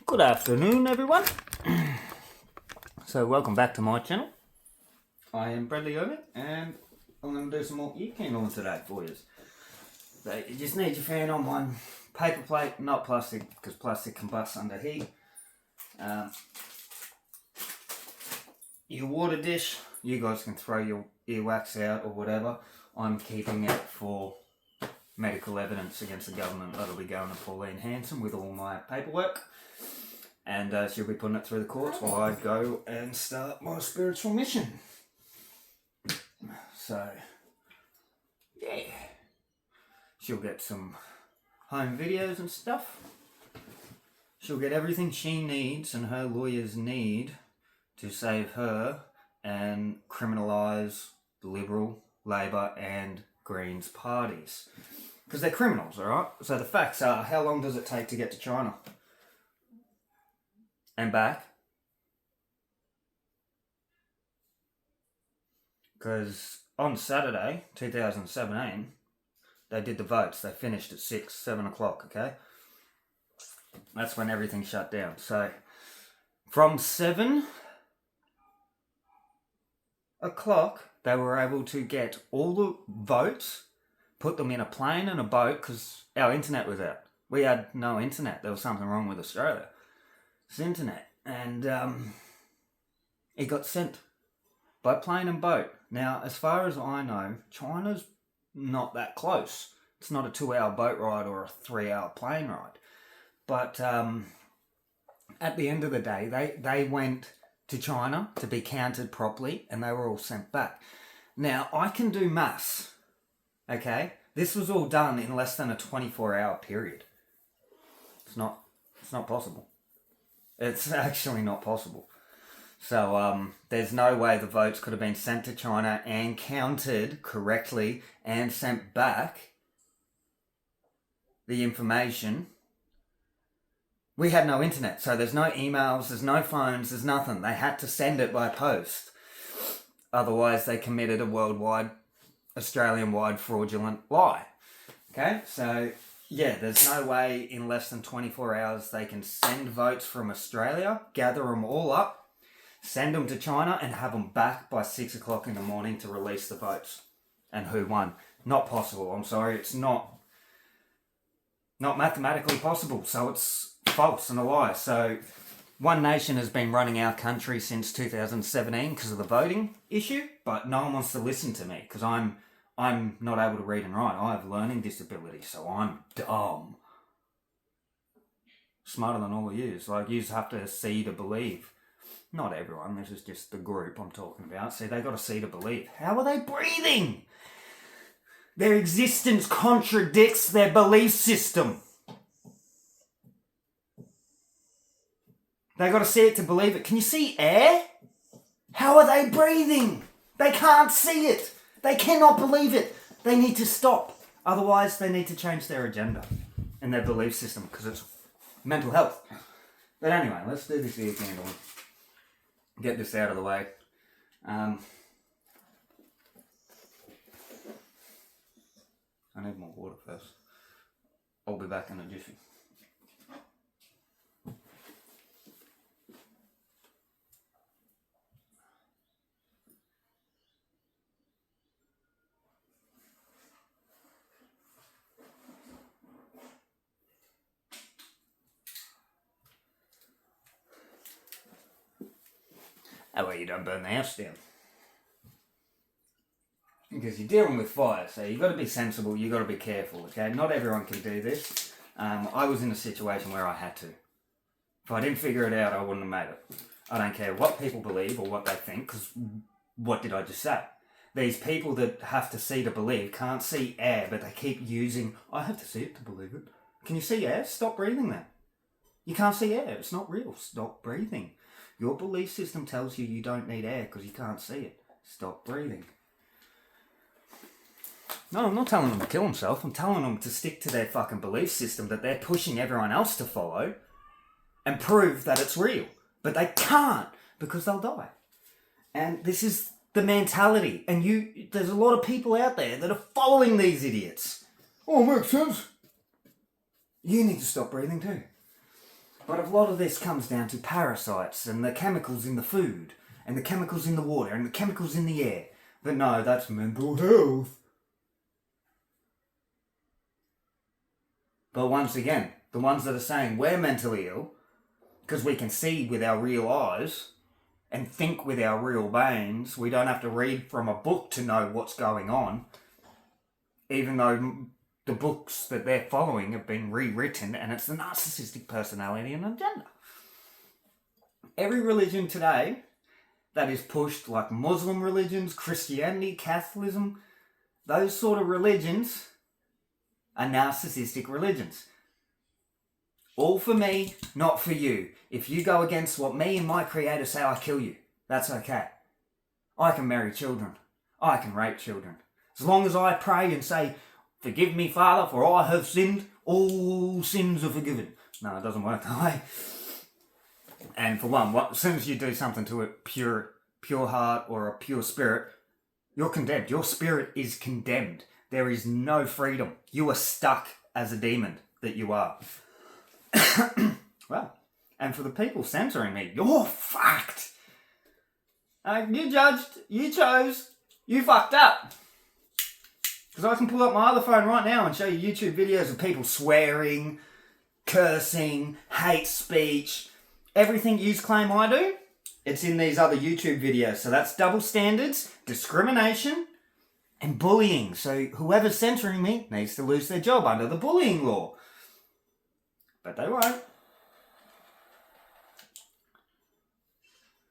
Good afternoon, everyone. So, welcome back to my channel. I am Bradley Owen, and I'm going to do some more ear candling today for you. So, you just need your fan on one paper plate, not plastic, because plastic combusts under heat. Your water dish, you guys can throw your earwax out or whatever. I'm keeping it for medical evidence against the government. That'll be going to Pauline Hanson with all my paperwork. And she'll be putting it through the courts while I go and start my spiritual mission. So, yeah. She'll get some home videos and stuff. She'll get everything she needs and her lawyers need to save her and criminalise the Liberal, Labor and Greens parties. Because they're criminals, alright? So the facts are, how long does it take to get to China? And back? Because on Saturday, 2017, they did the votes. They finished at 6, 7 o'clock, okay? That's when everything shut down. So, from 7 o'clock, they were able to get all the votes, put them in a plane and a boat, because our internet was out. We had no internet. There was something wrong with Australia. It's internet. And it got sent by plane and boat. Now, as far as I know, China's not that close. It's not a 2-hour boat ride or a 3-hour plane ride. But at the end of the day, they went to China to be counted properly and they were all sent back. Now, I can do maths, okay? This was all done in less than a 24-hour period. It's not possible. It's actually not possible. So there's no way the votes could have been sent to China and counted correctly and sent back the information. We had no internet, so there's no emails, there's no phones, there's nothing. They had to send it by post. Otherwise, they committed a worldwide, Australian-wide fraudulent lie. Okay, so yeah, there's no way in less than 24 hours they can send votes from Australia, gather them all up, send them to China and have them back by 6 o'clock in the morning to release the votes. And who won? Not possible. I'm sorry, it's not mathematically possible. So it's false and a lie. So One Nation has been running our country since 2017 because of the voting issue, but no one wants to listen to me because I'm not able to read and write. I have learning disabilities, so I'm dumb. Smarter than all of you. Like, you have to see to believe. Not everyone, this is just the group I'm talking about. See, they got to see to believe. How are they breathing? Their existence contradicts their belief system. They got to see it to believe it. Can you see air? How are they breathing? They can't see it. They cannot believe it. They need to stop. Otherwise, they need to change their agenda and their belief system because it's mental health. But anyway, let's do this ear candle. Get this out of the way. I need more water first. I'll be back in a jiffy. That way you don't burn the house down. Because you're dealing with fire, so you've got to be sensible, you've got to be careful, okay? Not everyone can do this. I was in a situation where I had to. If I didn't figure it out, I wouldn't have made it. I don't care what people believe or what they think, because what did I just say? These people that have to see to believe can't see air, but they keep using, I have to see it to believe it. Can you see air? Stop breathing then. You can't see air, it's not real. Stop breathing. Your belief system tells you you don't need air because you can't see it. Stop breathing. No, I'm not telling them to kill themselves. I'm telling them to stick to their fucking belief system that they're pushing everyone else to follow and prove that it's real. But they can't because they'll die. And this is the mentality. And there's a lot of people out there that are following these idiots. Oh, makes sense. You need to stop breathing too. But a lot of this comes down to parasites and the chemicals in the food and the chemicals in the water and the chemicals in the air. But no, that's mental health. But once again, the ones that are saying we're mentally ill, because we can see with our real eyes and think with our real brains, we don't have to read from a book to know what's going on, even though the books that they're following have been rewritten and it's the narcissistic personality and agenda. Every religion today that is pushed, like Muslim religions, Christianity, Catholicism, those sort of religions are narcissistic religions. All for me, not for you. If you go against what me and my creator say, I kill you. That's okay. I can marry children. I can rape children. As long as I pray and say, forgive me, Father, for I have sinned, all sins are forgiven. No, it doesn't work that way. And for one, as soon as you do something to a pure heart or a pure spirit, you're condemned. Your spirit is condemned. There is no freedom. You are stuck as a demon that you are. Well, and for the people censoring me, you're fucked. You judged, you chose, you fucked up. Because I can pull up my other phone right now and show you YouTube videos of people swearing, cursing, hate speech. Everything you claim I do, it's in these other YouTube videos. So that's double standards, discrimination, and bullying. So whoever's censoring me needs to lose their job under the bullying law. But they won't.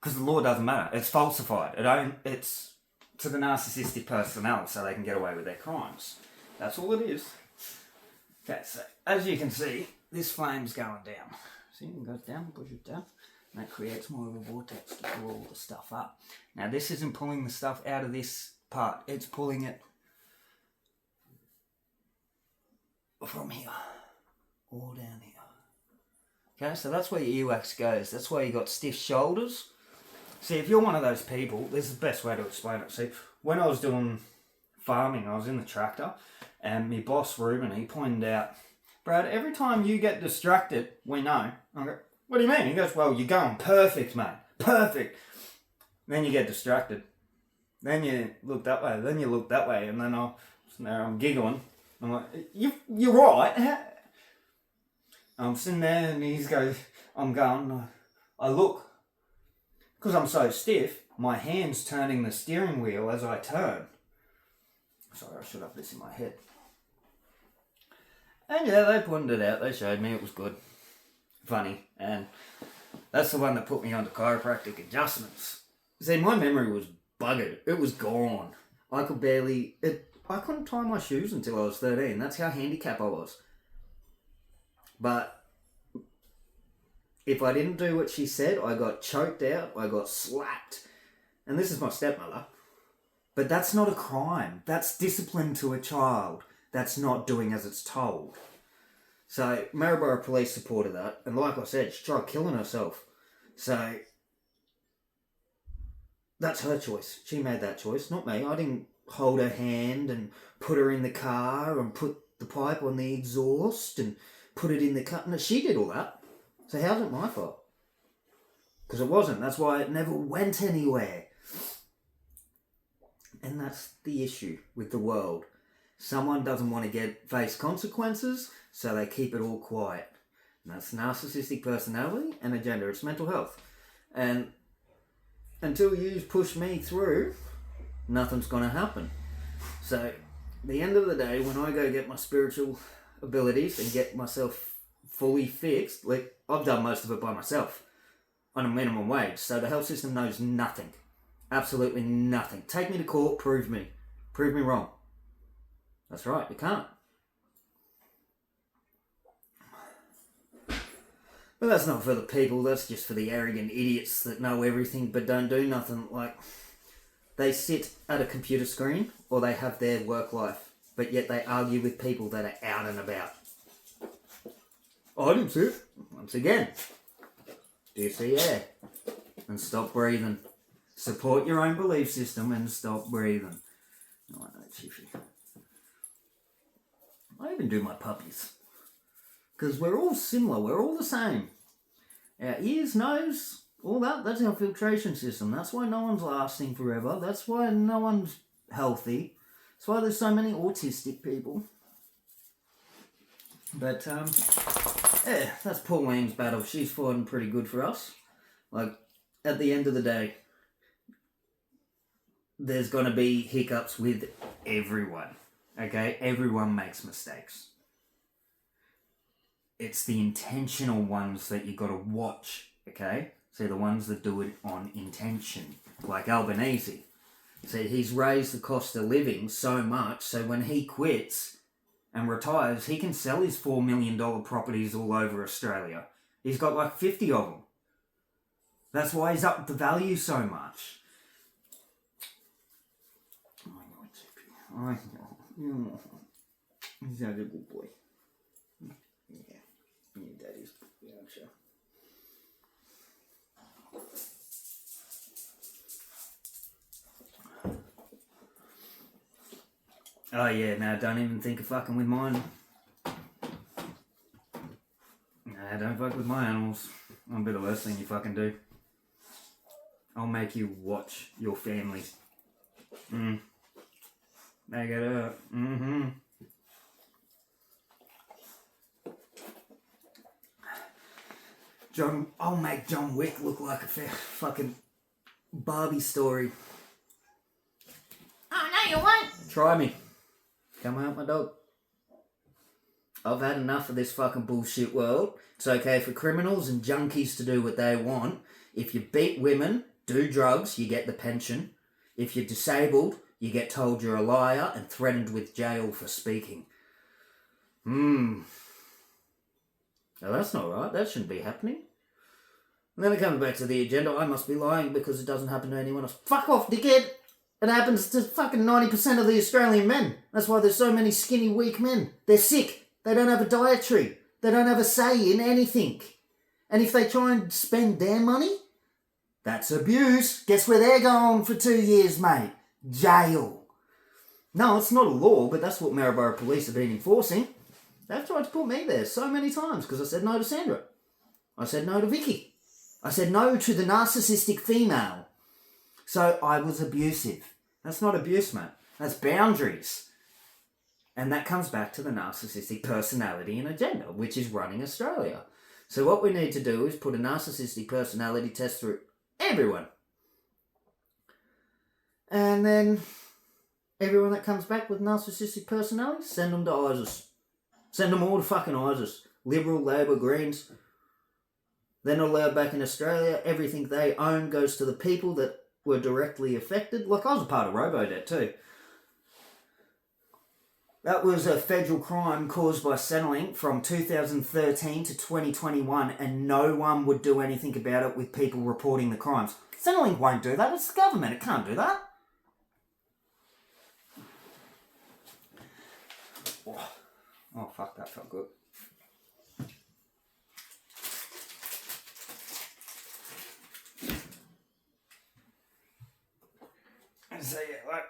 Because the law doesn't matter. It's falsified. It's to the narcissistic personality so they can get away with their crimes. That's all it is. Okay, so as you can see, this flame's going down. See, it goes down, push it down. And that creates more of a vortex to pull all the stuff up. Now this isn't pulling the stuff out of this part. It's pulling it from here. All down here. Okay, so that's where your earwax goes. That's why you got stiff shoulders. See, if you're one of those people, this is the best way to explain it. See, when I was doing farming, I was in the tractor, and my boss, Ruben, he pointed out, Brad, every time you get distracted, we know. I go, what do you mean? He goes, well, you're going perfect, mate. Perfect. Then you get distracted. Then you look that way. Then you look that way. And then I'm giggling. I'm like, you're right. I'm sitting there and he's goes, I'm going, I look. Because I'm so stiff, my hand's turning the steering wheel as I turn. Sorry, I should have this in my head. And yeah, they pointed it out. They showed me it was good. Funny. And that's the one that put me onto chiropractic adjustments. See, my memory was buggered. It was gone. I couldn't tie my shoes until I was 13. That's how handicapped I was. But if I didn't do what she said, I got choked out, I got slapped. And this is my stepmother. But that's not a crime. That's discipline to a child. That's not doing as it's told. So, Maryborough Police supported that. And like I said, she tried killing herself. So, that's her choice. She made that choice, not me. I didn't hold her hand and put her in the car and put the pipe on the exhaust and put it in the car. No, she did all that. So how's it my fault? Because it wasn't. That's why it never went anywhere. And that's the issue with the world. Someone doesn't want to face consequences, so they keep it all quiet. And that's narcissistic personality and agenda. It's mental health. And until you push me through, nothing's going to happen. So, at the end of the day, when I go get my spiritual abilities and get myself fully fixed, like I've done most of it by myself on a minimum wage. So the health system knows nothing. Absolutely nothing. Take me to court, prove me. Prove me wrong. That's right, you can't. But that's not for the people, that's just for the arrogant idiots that know everything but don't do nothing. Like, they sit at a computer screen or they have their work life, but yet they argue with people that are out and about. I didn't see it. Once again, do you see air? And stop breathing. Support your own belief system and stop breathing. No, I know, Chiefy. I even do my puppies. Because we're all similar. We're all the same. Our ears, nose, all that, that's our filtration system. That's why no one's lasting forever. That's why no one's healthy. That's why there's so many autistic people. But, yeah, that's Pauline's battle. She's fighting pretty good for us. Like, at the end of the day, there's going to be hiccups with everyone. Okay? Everyone makes mistakes. It's the intentional ones that you got to watch. Okay? So the ones that do it on intention. Like Albanese. So he's raised the cost of living so much, so when he quits and retires, he can sell his $4 million properties all over Australia. He's got like 50 of them. That's why he's upped the value so much. I know. He's a good boy. Yeah. Your daddy's gotcha. Oh yeah, no, don't even think of fucking with mine. Nah, don't fuck with my animals. I'll be the worst thing you fucking do. I'll make you watch your family. They get hurt. I'll make John Wick look like a fucking Barbie story. Oh, no, you won't. Try me. Come out, my dog. I've had enough of this fucking bullshit world. It's okay for criminals and junkies to do what they want. If you beat women, do drugs, you get the pension. If you're disabled, you get told you're a liar and threatened with jail for speaking. Now that's not right. That shouldn't be happening. And then it comes back to the agenda. I must be lying because it doesn't happen to anyone else. Fuck off, dickhead! It happens to fucking 90% of the Australian men. That's why there's so many skinny, weak men. They're sick. They don't have a dietary. They don't have a say in anything. And if they try and spend their money, that's abuse. Guess where they're going for 2 years, mate? Jail. No, it's not a law, but that's what Maryborough Police have been enforcing. They've tried to put me there so many times because I said no to Sandra. I said no to Vicky. I said no to the narcissistic female. So I was abusive. That's not abuse, mate. That's boundaries. And that comes back to the narcissistic personality and agenda, which is running Australia. So what we need to do is put a narcissistic personality test through everyone. And then everyone that comes back with narcissistic personality, send them to ISIS. Send them all to fucking ISIS. Liberal, Labor, Greens. They're not allowed back in Australia. Everything they own goes to the people that were directly affected. Like, I was a part of Robodebt too. That was a federal crime caused by Centrelink from 2013 to 2021, and no one would do anything about it with people reporting the crimes. Centrelink won't do that. It's the government. It can't do that. Oh, fuck, that felt good. So yeah, like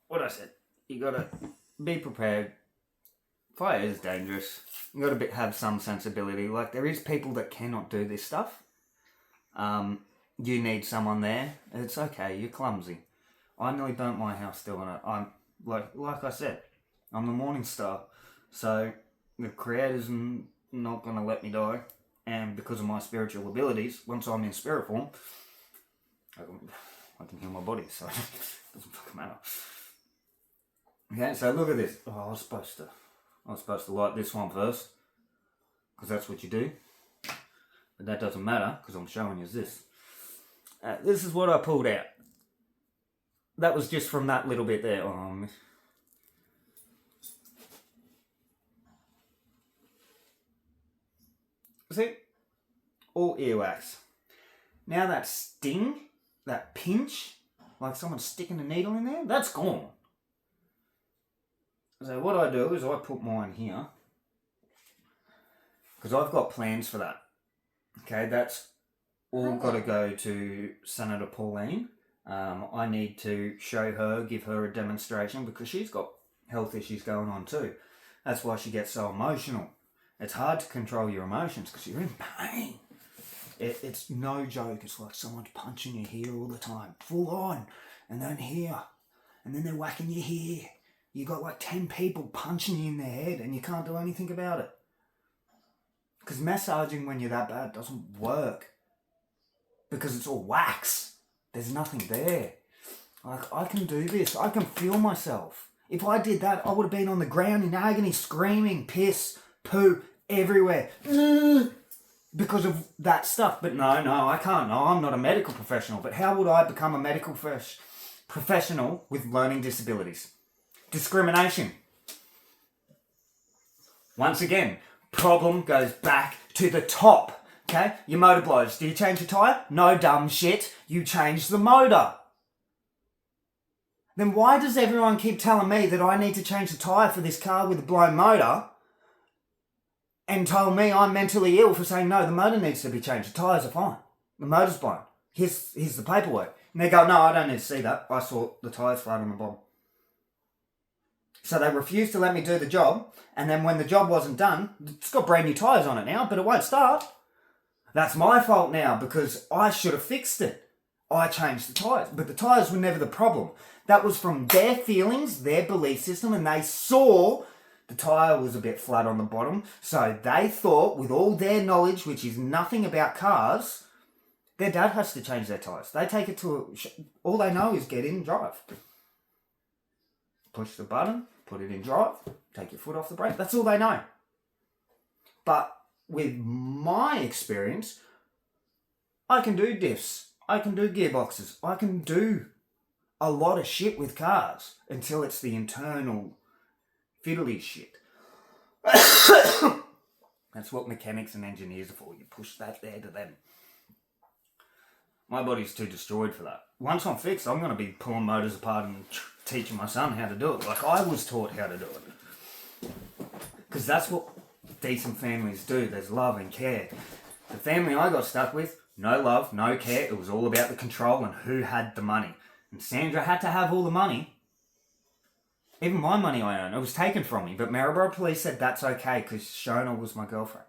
what I said, you gotta be prepared. Fire is dangerous. You gotta have some sensibility. Like, there is people that cannot do this stuff. You need someone there. It's okay, you're clumsy. I nearly burnt my house doing it. I'm like I said, I'm the morning star. So the creator's not gonna let me die. And because of my spiritual abilities, once I'm in spirit form, I can heal my body, so it doesn't fucking matter. Okay, so look at this. Oh, I was supposed to light this one first, because that's what you do. But that doesn't matter, because I'm showing you this. This is what I pulled out. That was just from that little bit there. See? All earwax. Now that sting, that pinch, like someone's sticking a needle in there, that's gone. So what I do is I put mine here, because I've got plans for that. Okay, that's all got to go to Senator Pauline. I need to show her, give her a demonstration, because she's got health issues going on too. That's why she gets so emotional. It's hard to control your emotions because you're in pain. It's no joke. It's like someone's punching you here all the time, full on, and then here, and then they're whacking you here. You got like 10 people punching you in the head, and you can't do anything about it. Because massaging when you're that bad doesn't work. Because it's all wax. There's nothing there. Like, I can do this. I can feel myself. If I did that, I would have been on the ground in agony, screaming, piss, poo, everywhere. Because of that stuff. But no, I can't. No, I'm not a medical professional. But how would I become a medical professional with learning disabilities? Discrimination. Once again, problem goes back to the top. Okay? Your motor blows. Do you change your tyre? No, dumb shit. You change the motor. Then why does everyone keep telling me that I need to change the tyre for this car with a blown motor and told me I'm mentally ill for saying, no, the motor needs to be changed. The tyres are fine. The motor's blown. Here's the paperwork. And they go, no, I don't need to see that. I saw the tyres flat on the bottom. So they refused to let me do the job. And then when the job wasn't done, it's got brand new tyres on it now, but it won't start. That's my fault now because I should have fixed it. I changed the tyres, but the tyres were never the problem. That was from their feelings, their belief system, and they saw the tyre was a bit flat on the bottom. So they thought, with all their knowledge, which is nothing about cars, their dad has to change their tyres. They take it to all they know is get in and drive. Push the button, put it in drive, take your foot off the brake. That's all they know. But with my experience, I can do diffs. I can do gearboxes. I can do a lot of shit with cars until it's the internal fiddly shit. That's what mechanics and engineers are for. You push that there to them. My body's too destroyed for that. Once I'm fixed, I'm going to be pulling motors apart and teaching my son how to do it. Like I was taught how to do it. Because that's what decent families do. There's love and care. The family I got stuck with, no love, no care. It was all about the control and who had the money. And Sandra had to have all the money. Even my money I own, it was taken from me. But Maryborough Police said that's okay because Shona was my girlfriend.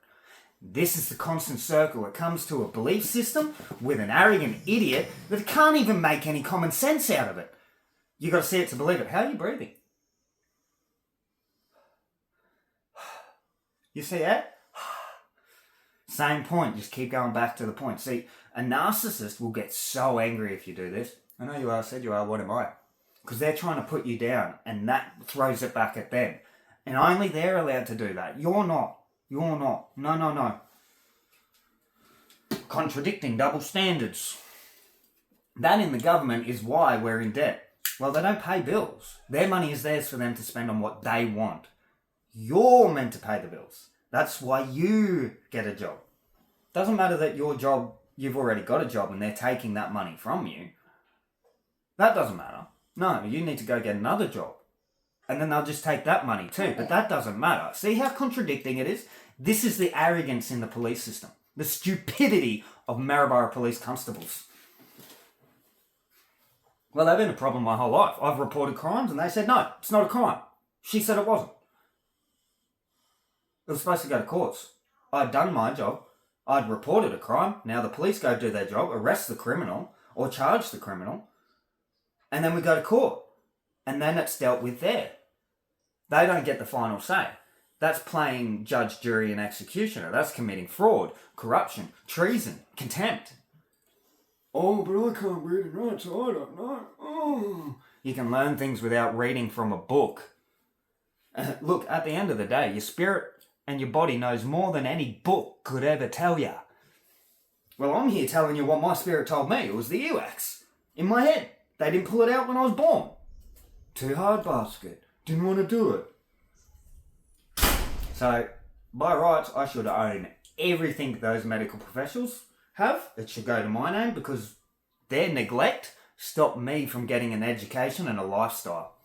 This is the constant circle. It comes to a belief system with an arrogant idiot that can't even make any common sense out of it. You got to see it to believe it. How are you breathing? You see that? Same point, just keep going back to the point. See, a narcissist will get so angry if you do this. I know you are, said you are, what am I? Because they're trying to put you down, and that throws it back at them. And only they're allowed to do that. You're not. You're not. No. Contradicting double standards. That in the government is why we're in debt. Well, they don't pay bills. Their money is theirs for them to spend on what they want. You're meant to pay the bills. That's why you get a job. Doesn't matter that your job, you've already got a job and they're taking that money from you. That doesn't matter. No, you need to go get another job. And then they'll just take that money too. But that doesn't matter. See how contradicting it is? This is the arrogance in the police system. The stupidity of Maryborough Police Constables. Well, they've been a problem my whole life. I've reported crimes and they said, no, it's not a crime. She said it wasn't. It was supposed to go to courts. I'd done my job. I'd reported a crime. Now the police go do their job, arrest the criminal or charge the criminal. And then we go to court. And then it's dealt with there. They don't get the final say. That's playing judge, jury and executioner. That's committing fraud, corruption, treason, contempt. Oh, but I can't read and write, so I don't know. Oh. You can learn things without reading from a book. Look, at the end of the day, your spirit and your body knows more than any book could ever tell you. Well, I'm here telling you what my spirit told me. It was the earwax in my head. They didn't pull it out when I was born. Too hard basket. Didn't want to do it. So, by rights, I should own everything those medical professionals have. It should go to my name because their neglect stopped me from getting an education and a lifestyle.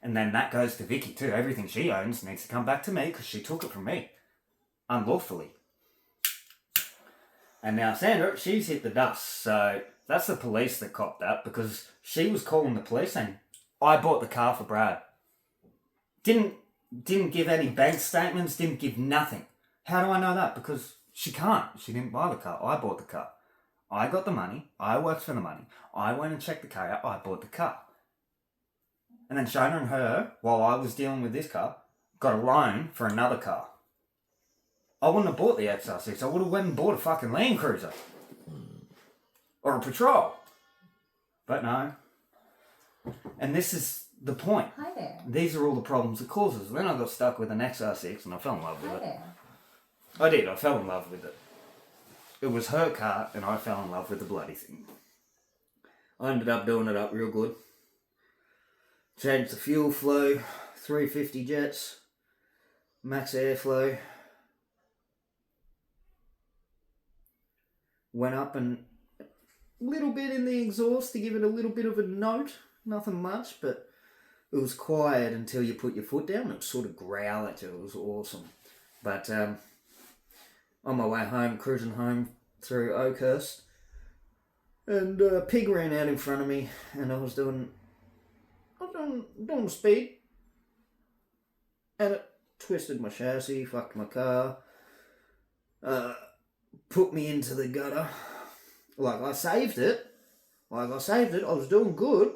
And then that goes to Vicky too. Everything she owns needs to come back to me because she took it from me. Unlawfully. And now Sandra, she's hit the dust. So that's the police that copped that because she was calling the police saying, I bought the car for Brad. Didn't give any bank statements, didn't give nothing. How do I know that? Because She can't. She didn't buy the car. I bought the car. I got the money. I worked for the money. I went and checked the car out. I bought the car. And then Shona and her, while I was dealing with this car, got a loan for another car. I wouldn't have bought the XR6. I would have went and bought a fucking Land Cruiser. Or a Patrol. But no. And this is the point. Hi there. These are all the problems it causes. Then I got stuck with an XR6 and I fell in love with Hi it. there. I did. I fell in love with it. It was her car and I fell in love with the bloody thing. I ended up doing it up real good. Changed the fuel flow, 350 jets, max airflow. Went up and a little bit in the exhaust to give it a little bit of a note. Nothing much, but it was quiet until you put your foot down. It would sort of growl at you. It was awesome. But on my way home, cruising home through Oakhurst, and a pig ran out in front of me, and I was doing speed, and it twisted my chassis, fucked my car, put me into the gutter. I saved it, I was doing good,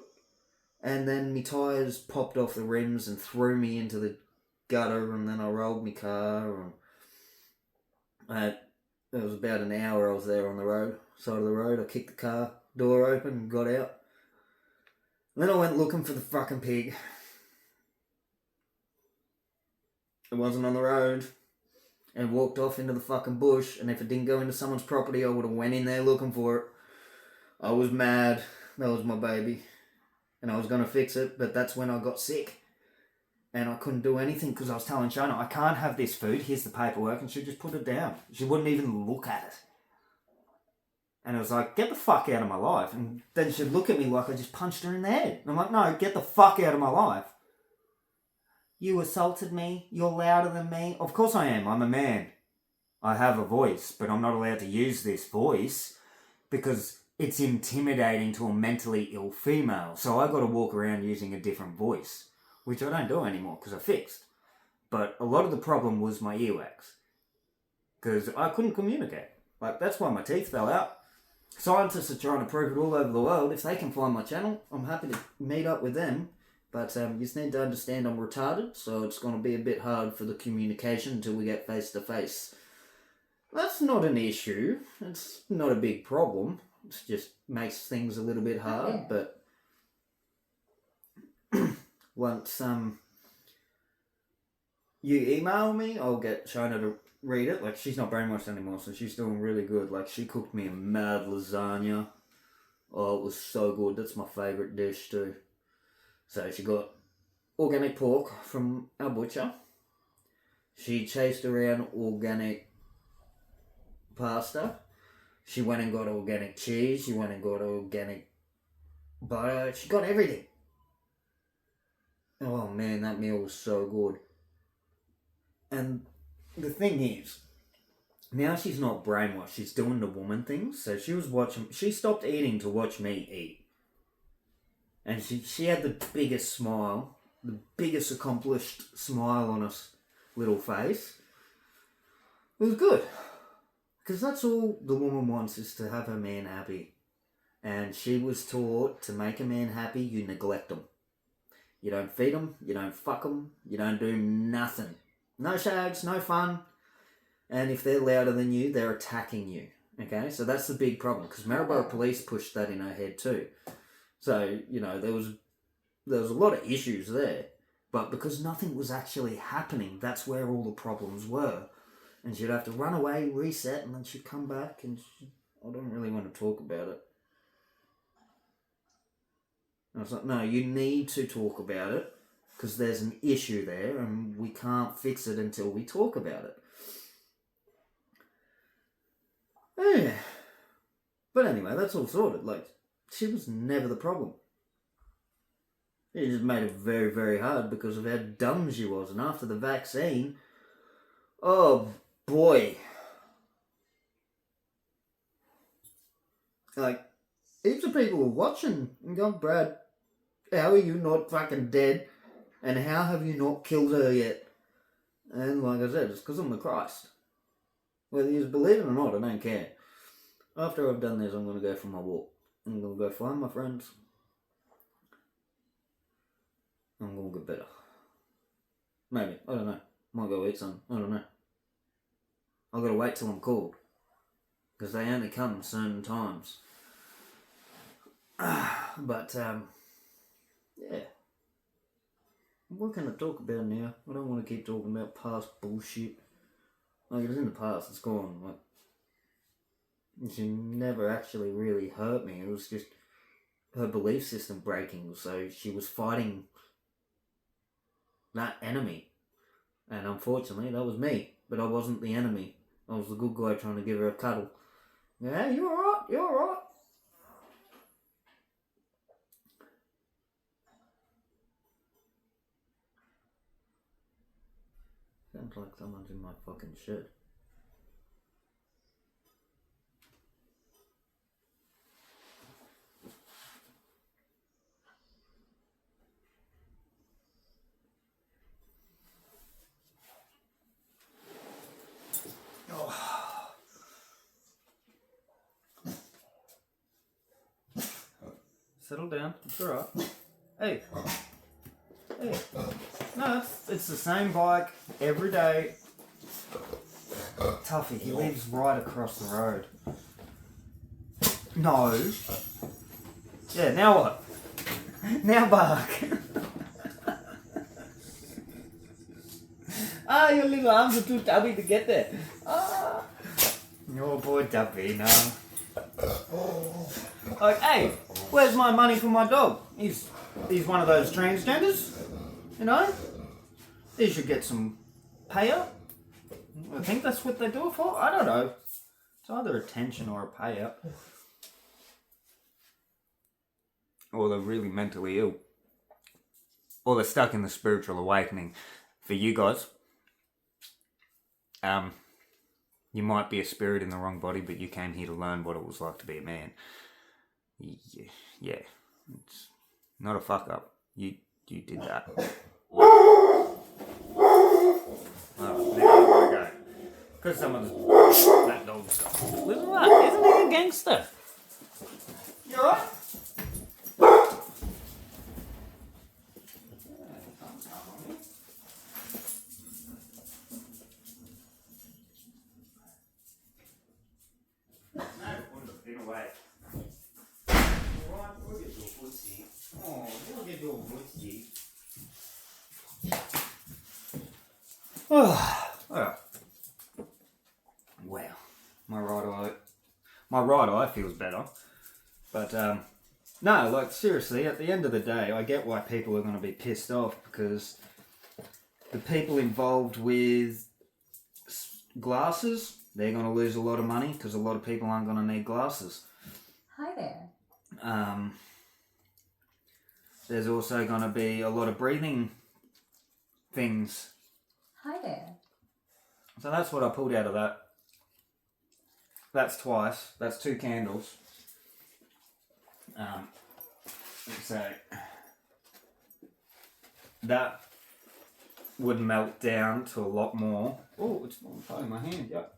and then my tyres popped off the rims and threw me into the gutter, and then I rolled my car, and it was about an hour I was there on the side of the road. I kicked the car door open and got out. Then I went looking for the fucking pig. It wasn't on the road. And walked off into the fucking bush. And if it didn't go into someone's property, I would have went in there looking for it. I was mad. That was my baby. And I was going to fix it. But that's when I got sick. And I couldn't do anything because I was telling Shona, I can't have this food. Here's the paperwork. And she just put it down. She wouldn't even look at it. And it was like, get the fuck out of my life. And then she'd look at me like I just punched her in the head. And I'm like, no, get the fuck out of my life. You assaulted me. You're louder than me. Of course I am. I'm a man. I have a voice, but I'm not allowed to use this voice because it's intimidating to a mentally ill female. So I got to walk around using a different voice, which I don't do anymore because I fixed. But a lot of the problem was my earwax because I couldn't communicate. That's why my teeth fell out. Scientists are trying to prove it all over the world. If they can find my channel, I'm happy to meet up with them. But you just need to understand I'm retarded, so it's going to be a bit hard for the communication until we get face to face. That's not an issue. It's not a big problem. It just makes things a little bit hard. But once you email me, I'll get Shona to read it. She's not brainwashed anymore, so she's doing really good. She cooked me a mad lasagna. Oh, it was so good. That's my favourite dish too. So she got organic pork from our butcher. She chased around organic pasta. She went and got organic cheese. She went and got organic butter. She got everything. Oh man, that meal was so good. And the thing is, now she's not brainwashed. She's doing the woman thing. So she stopped eating to watch me eat. And she had the biggest smile, the biggest accomplished smile on her little face. It was good. Because that's all the woman wants, is to have her man happy. And she was taught to make a man happy, you neglect him. You don't feed him, you don't fuck him, you don't do nothing. No shags, no fun. And if they're louder than you, they're attacking you. Okay, so that's the big problem. Because Maryborough Police pushed that in her head too. So, there was a lot of issues there. But because nothing was actually happening, that's where all the problems were. And she'd have to run away, reset, and then she'd come back and I don't really want to talk about it. And I was like, no, you need to talk about it because there's an issue there and we can't fix it until we talk about it. Yeah. But anyway, that's all sorted. She was never the problem. It just made it very, very hard because of how dumb she was. And after the vaccine, oh boy. Heaps of people were watching and going, Brad, how are you not fucking dead? And how have you not killed her yet? And like I said, it's because I'm the Christ. Whether you believe it or not, I don't care. After I've done this, I'm going to go for my walk. I'm going to go find my friends. I'm going to get better. Maybe. I don't know. Might go eat some. I don't know. I've got to wait till I'm called. Because they only come certain times. But, yeah. What can I talk about now? I don't want to keep talking about past bullshit. Like, it was in the past, it's gone. Like, she never actually really hurt me. It was just her belief system breaking. So she was fighting that enemy. And unfortunately, that was me. But I wasn't the enemy. I was the good guy trying to give her a cuddle. Yeah, you're alright, you're alright. Sounds like someone's in my fucking shed. Settle down, it's alright. Hey. Hey. No, it's the same bike every day. Tuffy, he lives right across the road. No. Yeah, now what? Now bark. Your little arms are too tubby to get there. Your boy Duffy, no. Like, hey, where's my money for my dog? He's one of those transgenders, you know? He should get some payout. I think that's what they do it for. I don't know. It's either attention or a payout. Or they're really mentally ill. Or they're stuck in the spiritual awakening. For you guys, you might be a spirit in the wrong body, but you came here to learn what it was like to be a man. Yeah. It's not a fuck up. You did that. Oh, there we go. Because someone's that dog's gone. Listen to that. Isn't he a gangster? You alright? Oh, alright. Wow. My right eye feels better. But, no, like, seriously, at the end of the day, I get why people are going to be pissed off, because the people involved with glasses, they're going to lose a lot of money, because a lot of people aren't going to need glasses. Hi there. There's also going to be a lot of breathing things. Hi there. So that's what I pulled out of that. That's twice. That's 2 candles. So that would melt down to a lot more. Oh, it's falling in my hand. Yep.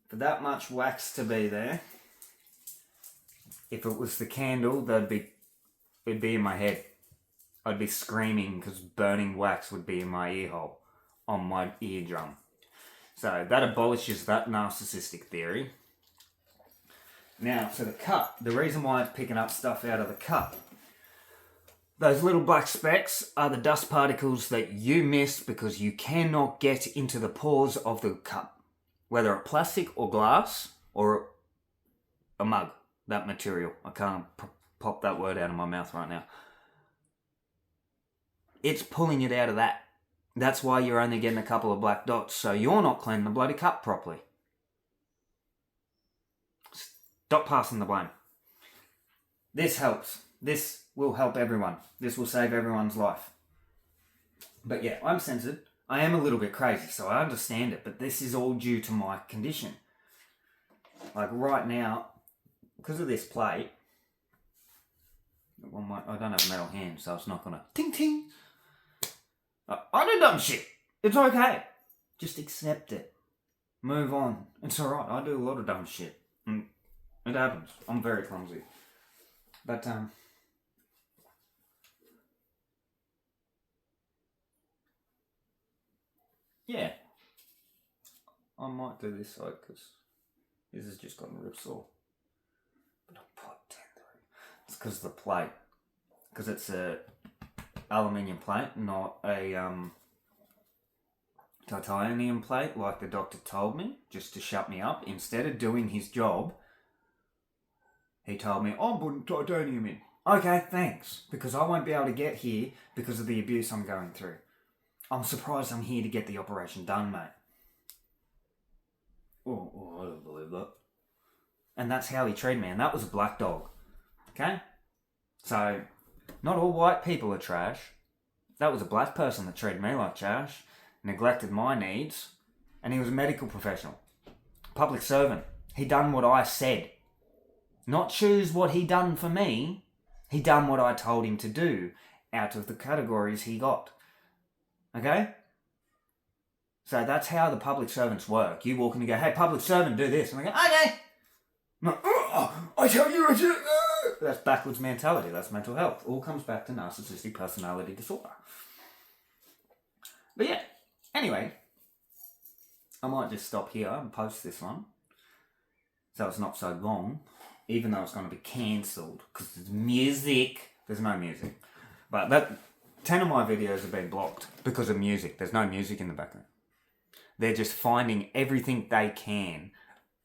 For that much wax to be there, if it was the candle, it'd be in my head. I'd be screaming because burning wax would be in my ear hole, on my eardrum. So that abolishes that narcissistic theory. Now, for the cup, the reason why it's picking up stuff out of the cup, those little black specks are the dust particles that you missed because you cannot get into the pores of the cup. Whether a plastic or glass or a mug, that material. I can't pop that word out of my mouth right now. It's pulling it out of that. That's why you're only getting a couple of black dots, so you're not cleaning the bloody cup properly. Stop passing the blame. This helps. This will help everyone. This will save everyone's life. But yeah, I'm censored. I am a little bit crazy, so I understand it, but this is all due to my condition. Like right now, because of this plate, Well, I don't have a metal hand, so it's not gonna ting ting. I do dumb shit. It's okay. Just accept it. Move on. It's alright. I do a lot of dumb shit. And it happens. I'm very clumsy. But, yeah. I might do this side because this has just gotten rip sore. But I put 10 through. It's because of the plate. Because it's a aluminium plate, not a titanium plate like the doctor told me, just to shut me up. Instead of doing his job, he told me, I'm putting titanium in. Okay, thanks. Because I won't be able to get here because of the abuse I'm going through. I'm surprised I'm here to get the operation done, mate. Oh, I don't believe that. And that's how he treated me, and that was a black dog. Okay? So, not all white people are trash. That was a black person that treated me like trash, neglected my needs, and he was a medical professional. Public servant. He done what I said. Not choose what he done for me. He done what I told him to do out of the categories he got. Okay? So that's how the public servants work. You walk in and go, hey, public servant, do this. And they go, okay. I'm like, I tell you, that's backwards mentality. That's mental health. All comes back to narcissistic personality disorder. But yeah, anyway, I might just stop here and post this one so it's not so long, even though it's going to be cancelled because there's music. There's no music. But 10 of my videos have been blocked because of music. There's no music in the background. They're just finding everything they can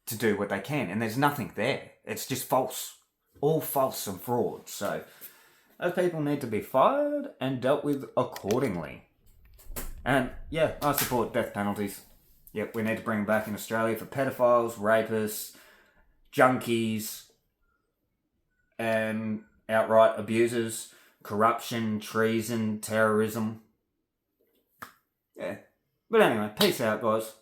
to do what they can, and there's nothing there. It's just false. All false and fraud. So those people need to be fired and dealt with accordingly. And yeah, I support death penalties. Yep, we need to bring them back in Australia for pedophiles, rapists, junkies, and outright abusers, corruption, treason, terrorism. Yeah. But anyway, peace out, guys.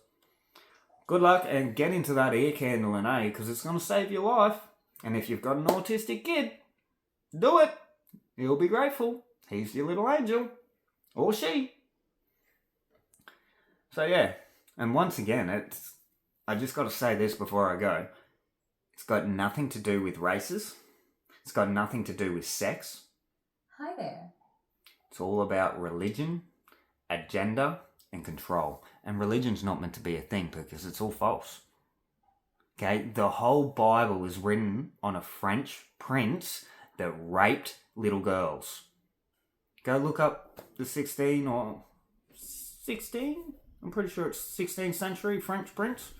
Good luck and get into that ear candling, because it's going to save your life. And if you've got an autistic kid, do it. He'll be grateful. He's your little angel. Or she. So yeah, and once again, I just got to say this before I go. It's got nothing to do with races. It's got nothing to do with sex. Hi there. It's all about religion, agenda, and control. And religion's not meant to be a thing because it's all false. Okay, the whole Bible is written on a French prince that raped little girls. Go look up the 16? I'm pretty sure it's 16th century French prince.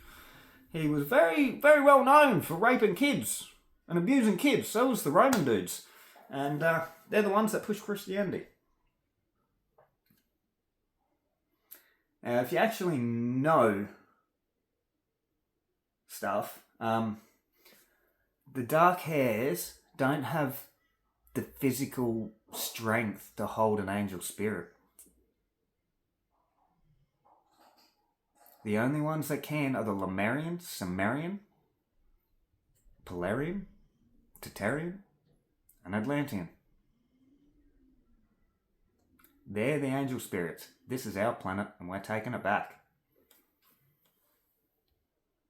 He was very, very well known for raping kids and abusing kids. So was the Roman dudes. And they're the ones that push Christianity. If you actually know stuff, the dark hairs don't have the physical strength to hold an angel spirit. The only ones that can are the Lemurian, Sumerian, Polarian, Tatarian, and Atlantean. They're the angel spirits. This is our planet and we're taking it back.